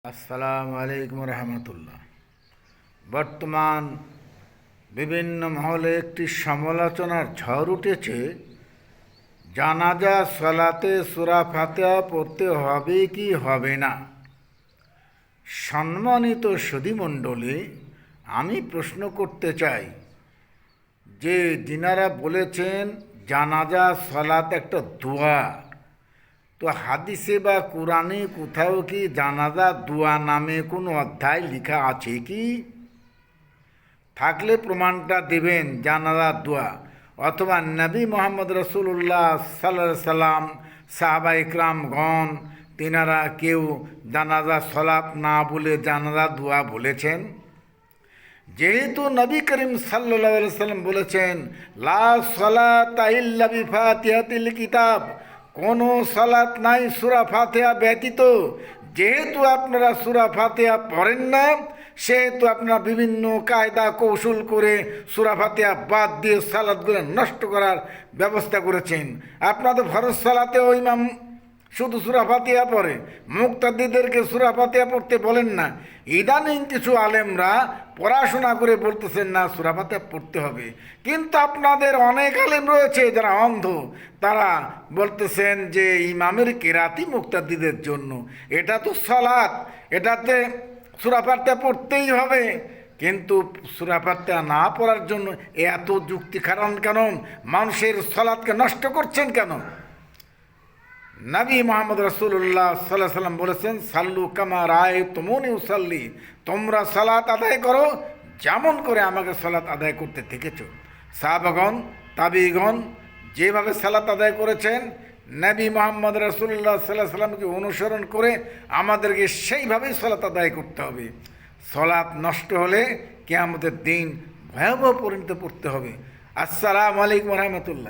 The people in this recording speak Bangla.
আসসালামু আলাইকুম রহমতুল্লাহ। বর্তমান বিভিন্ন মহলে একটি সমালোচনার ঝড় উঠেছে, জানাজা সালাতে সূরা ফাতিহা পড়তে হবে কি হবে না। সম্মানিত সুধীমণ্ডলী, আমি প্রশ্ন করতে চাই যে যিনারা বলেছেন জানাজা সালাত একটা দোয়া, তো হাদিসে বা কোরআনে কোথাও কি জানাজা দোয়া নামে কোনো অধ্যায় লেখা আছে কি? থাকলে প্রমাণটা দেবেন জানাজা দোয়া, অথবা নবী মোহাম্মদ রসুল্লাহ সাল্লাল্লাহু সাল্লাম সাহাবা ইকরামগণ তিনারা কেউ জানাজা সলাত না বলে জানাজা দোয়া বলেছেন? যেহেতু নবী করিম সাল্লাল্লাহু আলাইহি সাল্লাম বলেছেন লা সালাতা ইল্লা বিফাতিহাতিল কিতাব, কোনো সালাত নাই সূরা ফাতিহা ব্যতীত। যেহেতু আপনারা সূরা ফাতিহা পড়েন না, সেহেতু আপনারা বিভিন্ন কায়দা কৌশল করে সূরা ফাতিহা বাদ দিয়ে সালাতগুলো নষ্ট করার ব্যবস্থা করেছেন। আপনাদের ফরজ সালাতেও ইমাম শুধু সূরা ফাতিহা পড়ে, মুক্তাদিদেরকে সূরা ফাতিহা পড়তে বলেন না। ইদানিং কিছু আলেমরা পড়াশোনা করে বলতেছেন না সূরা ফাতিহা পড়তে হবে, কিন্তু আপনাদের অনেক আলেম রয়েছে যারা অন্ধ, তারা বলতেছেন যে ইমামের কেরাতি মুক্তাদিদের জন্য। এটা তো সালাত, এটাতে সূরা ফাতিহা পড়তেই হবে, কিন্তু সূরা ফাতিহা না পড়ার জন্য এত যুক্তি কারণ কেন? মানুষের সালাতকে নষ্ট করছেন কেন? নবী মোহাম্মদ রসুল্লাহ সাল্লাহ সাল্লাম বলেছেন সাল্লু কামা রায় তুমুনি উসাল্লি, তোমরা সালাত আদায় করো যেমন করে আমাকে সালাত আদায় করতে দেখেছ। সাহাবাগণ তাবিগণ যেভাবে সালাত আদায় করেছেন, নবী মোহাম্মদ রসুল্লাহ সাল্লাহ সাল্লামকে অনুসরণ করে আমাদেরকে সেইভাবেই সালাত আদায় করতে হবে। সালাত নষ্ট হলে কিয়ামতের দিন ভয়াবহ পরিণত পড়তে হবে। আসসালামু আলাইকুম রহমতুল্লাহ।